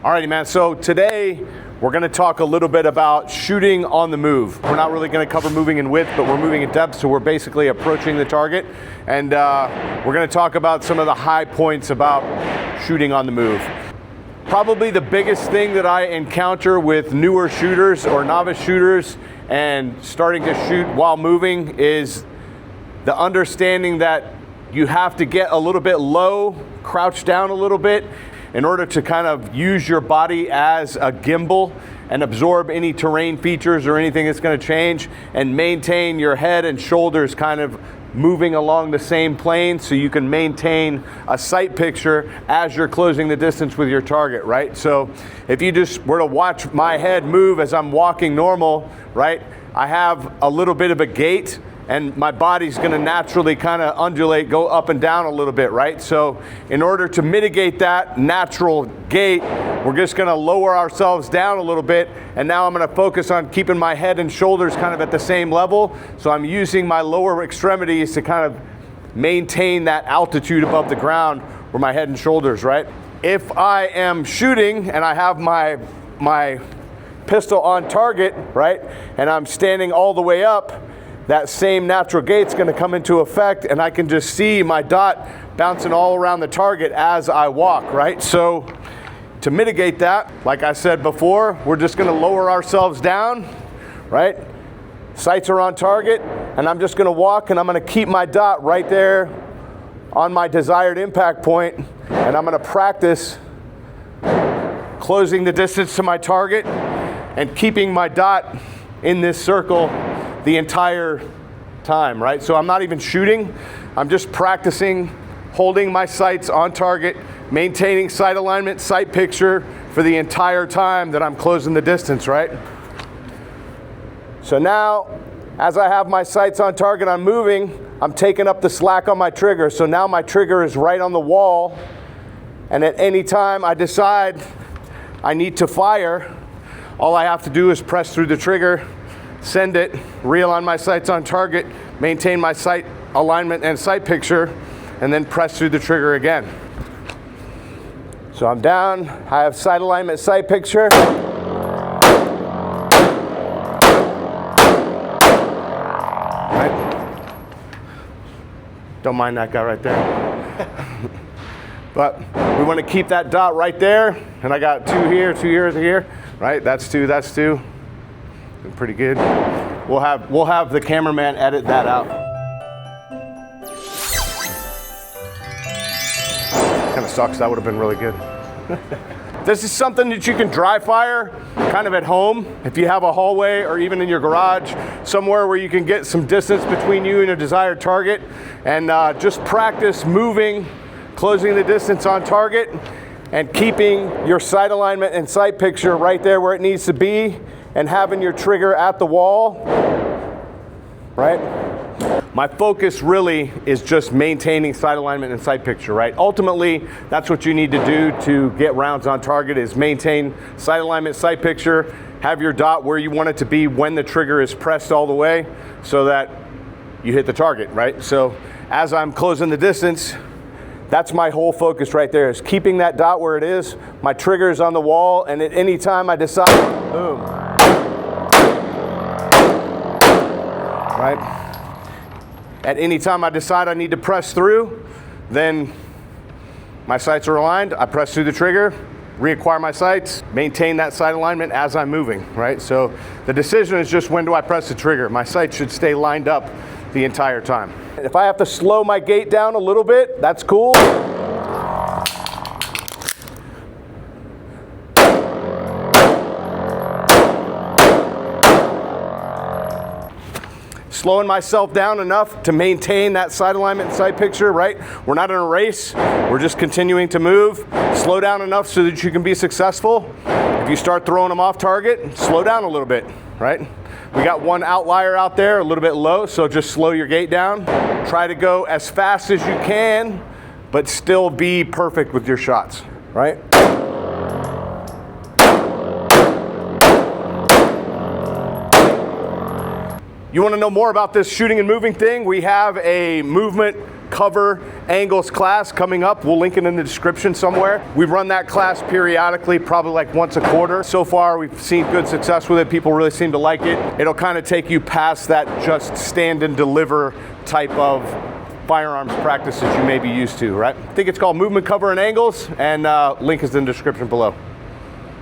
Alrighty, man, so today we're gonna talk a little bit about shooting on the move. We're not really gonna cover moving in width, but we're moving in depth, so we're basically approaching the target. And we're gonna talk about some of the high points about shooting on the move. Probably the biggest thing that I encounter with newer shooters or novice shooters and starting to shoot while moving is the understanding that you have to get a little bit low, crouch down a little bit in order to kind of use your body as a gimbal and absorb any terrain features or anything that's going to change, and maintain your head and shoulders kind of moving along the same plane so you can maintain a sight picture as you're closing the distance with your target, right? So if you just were to watch my head move as I'm walking normal, right, I have a little bit of a gait, and my body's gonna naturally kind of undulate, go up and down a little bit, right? So in order to mitigate that natural gait, we're just gonna lower ourselves down a little bit, and now I'm gonna focus on keeping my head and shoulders kind of at the same level. So I'm using my lower extremities to kind of maintain that altitude above the ground where my head and shoulders, right? If I am shooting and I have my pistol on target, right, and I'm standing all the way up, that same natural gait's gonna come into effect, and I can just see my dot bouncing all around the target as I walk, right? So to mitigate that, like I said before, we're just gonna lower ourselves down, right? Sights are on target, and I'm just gonna walk, and I'm gonna keep my dot right there on my desired impact point, and I'm gonna practice closing the distance to my target and keeping my dot in this circle the entire time, right? So I'm not even shooting, I'm just practicing holding my sights on target, maintaining sight alignment, sight picture for the entire time that I'm closing the distance, right? So now, as I have my sights on target, I'm moving, I'm taking up the slack on my trigger. So now my trigger is right on the wall, and at any time I decide I need to fire, all I have to do is press through the trigger, send it, realign my sights on target, maintain my sight alignment and sight picture, and then press through the trigger again. So I'm down, I have sight alignment, sight picture. Right. Don't mind that guy right there. But we want to keep that dot right there, and I got two here, right? That's two. Been pretty good. We'll have the cameraman edit that out. Kind of sucks, that would have been really good. This is something that you can dry fire kind of at home, if you have a hallway or even in your garage, somewhere where you can get some distance between you and a desired target, and just practice moving, closing the distance on target, and keeping your sight alignment and sight picture right there where it needs to be, and having your trigger at the wall, right? My focus really is just maintaining sight alignment and sight picture, right? Ultimately, that's what you need to do to get rounds on target, is maintain sight alignment, sight picture, have your dot where you want it to be when the trigger is pressed all the way so that you hit the target, right? So as I'm closing the distance, that's my whole focus right there, is keeping that dot where it is, my trigger is on the wall, and at any time I decide, boom. Right? At any time I decide I need to press through, then my sights are aligned, I press through the trigger, reacquire my sights, maintain that sight alignment as I'm moving, right? So the decision is just, when do I press the trigger? My sights should stay lined up the entire time. If I have to slow my gait down a little bit, that's cool. Slowing myself down enough to maintain that sight alignment and sight picture, right? We're not in a race, we're just continuing to move. Slow down enough so that you can be successful. If you start throwing them off target, slow down a little bit, right? We got one outlier out there, a little bit low, so just slow your gait down. Try to go as fast as you can, but still be perfect with your shots, right? You want to know more about this shooting and moving thing? We have a movement cover angles class coming up. We'll link it in the description somewhere. We run that class periodically, probably like once a quarter. So far, we've seen good success with it. People really seem to like it. It'll kind of take you past that just stand and deliver type of firearms practice that you may be used to, right? I think it's called Movement, Cover, and Angles, and link is in the description below.